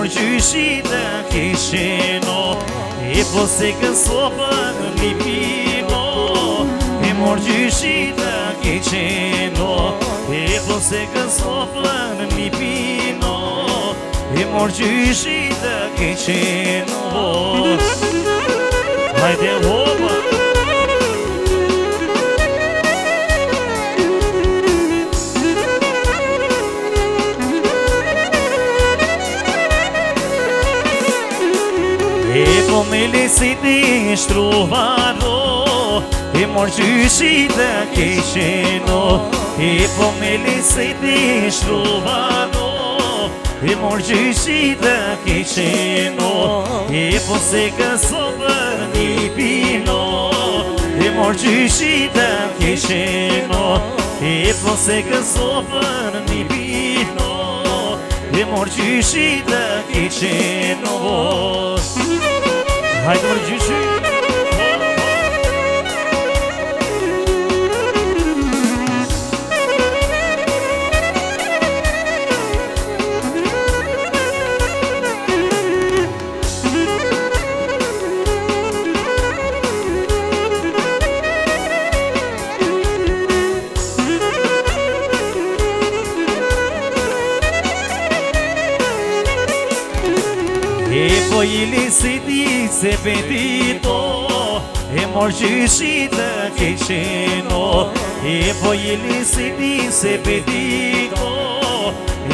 mor gjyshi të kishino E po se kësopën një pino E mor gjyshi të kishino E po se kësopën një pino E mor gjyshi të kishino Hajde hopa E po me lesit e shtrovaro E mor gjyshi të kishino E po me lesit e shtrovaro E mor gjyshi të kishino E po se kësopën një pino E mor gjyshi të kishino E po se kësopën një pino E mor gjyshi të kishino Hajde mor gjyshi E po i lisit i se petito E mor gjyshi të kishino E po i lisit i se petito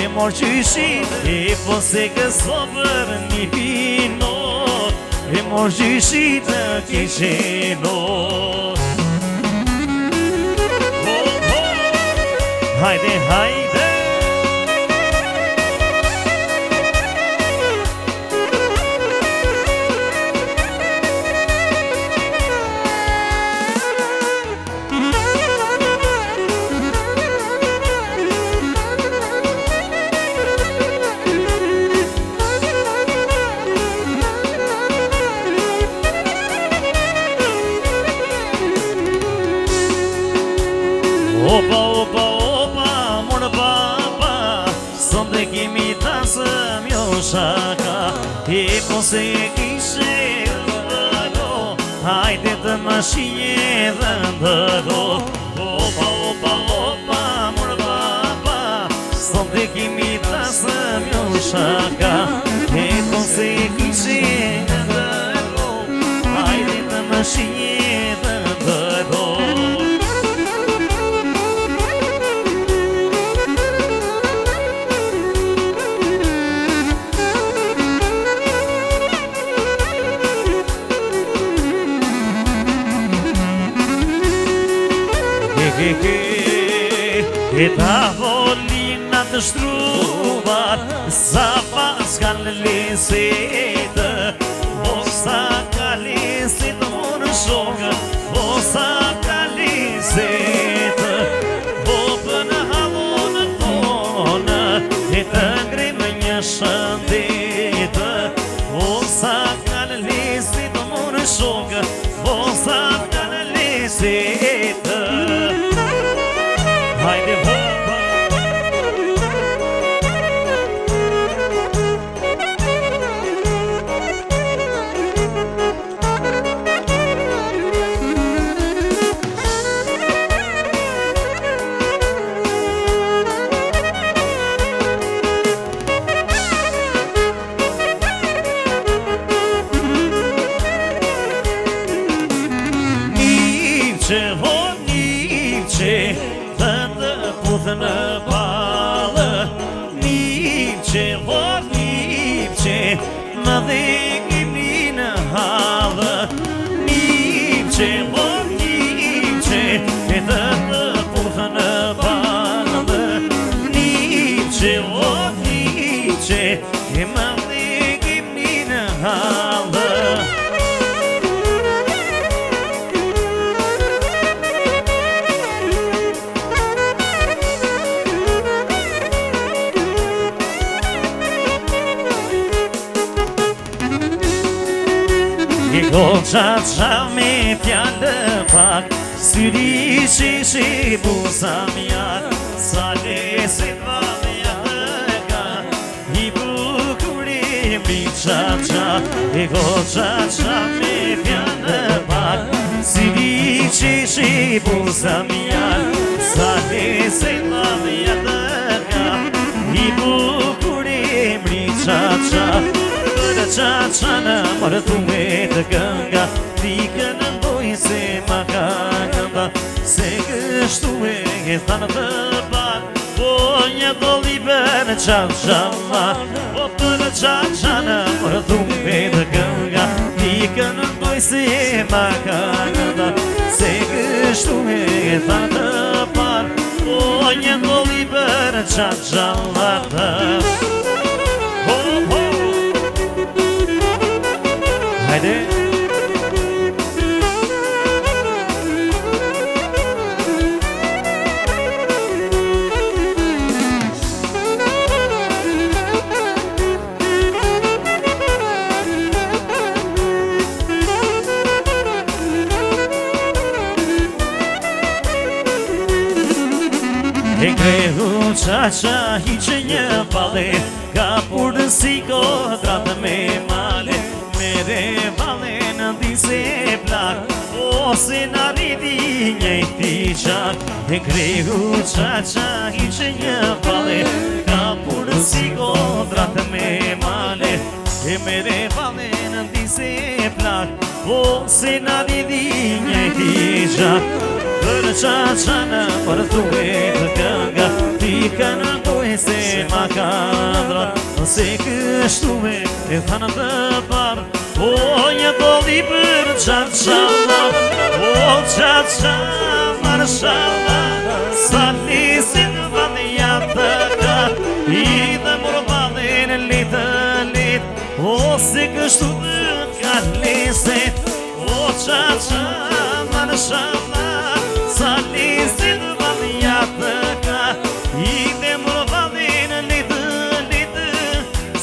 E mor gjyshi E po se kësopër një pino E mor gjyshi të kishino Hajde, hajde Opa, opa, opa, mor baba Sonde kimi tasëm jo shaka E po se e kishe ndëro Hajde të më shije dhe ndëro Opa, opa, opa, mor baba Sonde kimi tasëm jo shaka E po se e kishe ndëro Hajde të më shije dhe ndëro E tavolina të shtruar Sa pas kanë lesetë O sa ka lesetë Më shokë O sa ka lesetë O për në havonë tonë E të ngrimë një shëndetë O sa ka lesetë Më shokë O sa ka lesetë Hajde hopa Nipqe ho nipqe Në palë Nipqe, vor nipqe Më dhegimi në halë Nipqe, vor nipqe E të puthë në palë Nipqe, vor nipqe E më dhegimi në halë Goqa qa me fjallë pak Syri shi buza mjar Sa lesit va mjarë ka I bukuri qa e goqa qa me pjanë pak si vici që i buza mjall sa lese ma mja të ka i bukur e mri qa për qa në mërë thume të gënga dikë në ndoj se ma ka nënda se kështu e thanë të pak po një do liber qa ma po për qa në mërë thume të gënga dikë në ndoj se ma ka nënda se kështu e thanë të pak po një do liber qa ma Hajde E krehu qa hi që një pale ka purë si kodratë me male mere vale në dise plak ose në rriti njëjti qak e krehu qa hi që një pale ka purë si kodratë me male e mere vale në dise plak ose në rriti njëjti qak për qa në për thuve të kënga ti ka në dojë se ma ka ndra se kështu me e thanë të parë o një doli për qa o qa marë sa lisin valja të ka i dhe mërë valin litë o se kështu të ka lisit o qa marë sa lisin valja të ka i dhe mërë valin litë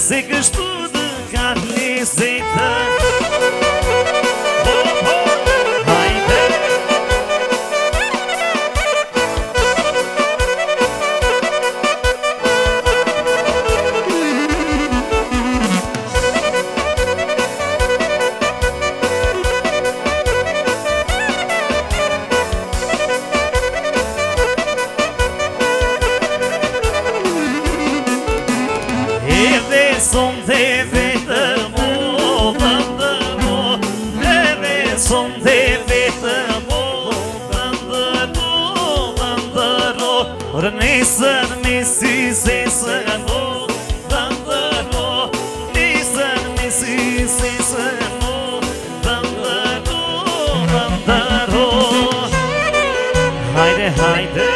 se kështu të ka lisit Son të vetë mo, bëndëmo Edhe son të vetë mo, bëndëro Por nesër mesi sesër mo, bëndëro Nesër mesi sesër mo, bëndëro Hajde, hajde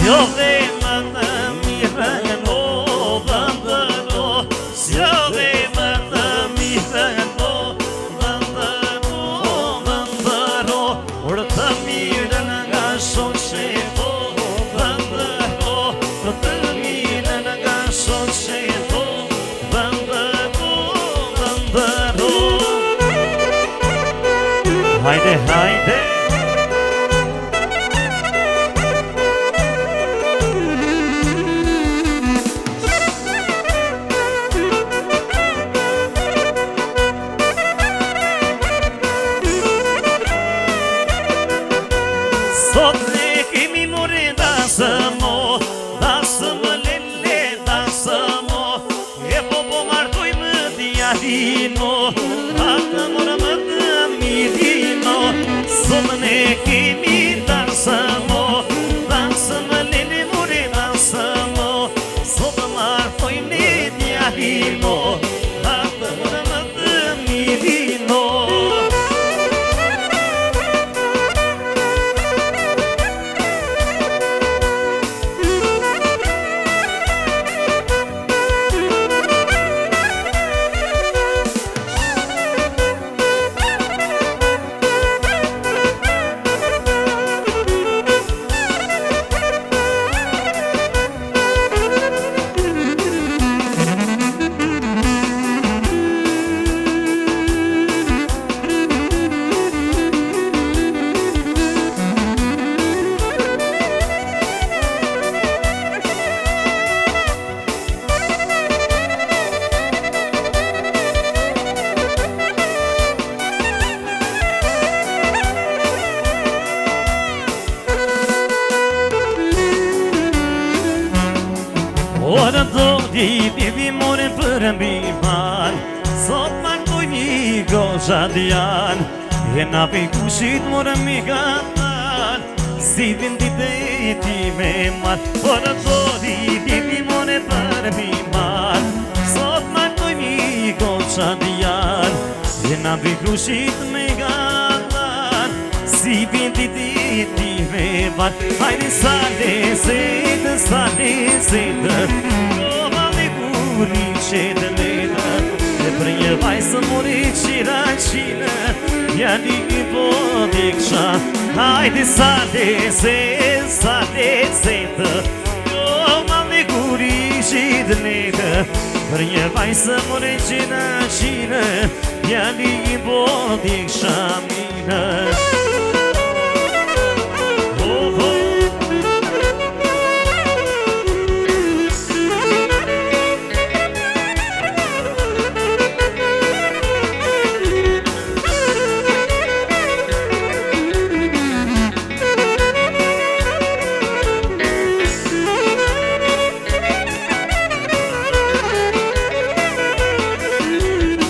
Jo dhe më të mirë no, bëndëro Jo dhe më të mirë no, bëndëro Por të mirë nga shoqe po, bëndëro Por të mirë nga shoqe po, bëndëro Hajde, hajde Sot ne kemi more dasë mo, dasë më lele, dasë mo E po martoj më djali mo, atë morë më të miri mo Sot ne kemi dasë mo, dasë më lele more dasë mo Sot martoj më djali mo, atë morë më të miri mo Ora do t'i more për mbi mal, sot martoj një gosha d'jan, e na pe kushit more mi gatan, si vendite ti me mal. Ora do t'i more për mbi mal, sot martoj një gosha d'jan, e na pe kushit me gatan, si vendite ti me mal. Hajde sale zetë, sale zetë, o mali guri qetë lejtë, e për një vajsë mori qira qine, janë i po dikësha. Hajde sale zetë, o mali guri qetë lejtë, për një vajsë mori qira qine, janë i po dikësha mine.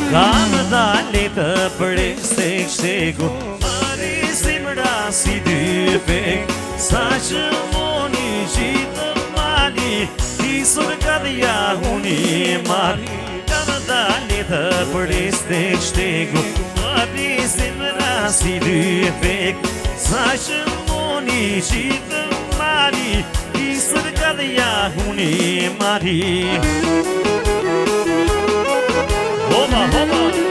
Kam dali të përrejsh të kështeku, marisim rasi dy pek, sa që moni qitë mali, tisur ka dhja huni mali. Kam dali të përrejsh të kështeku, marisim rasi dy pek, sa që moni qitë mali, tisur ka dhja huni mali. Hopa, hopa!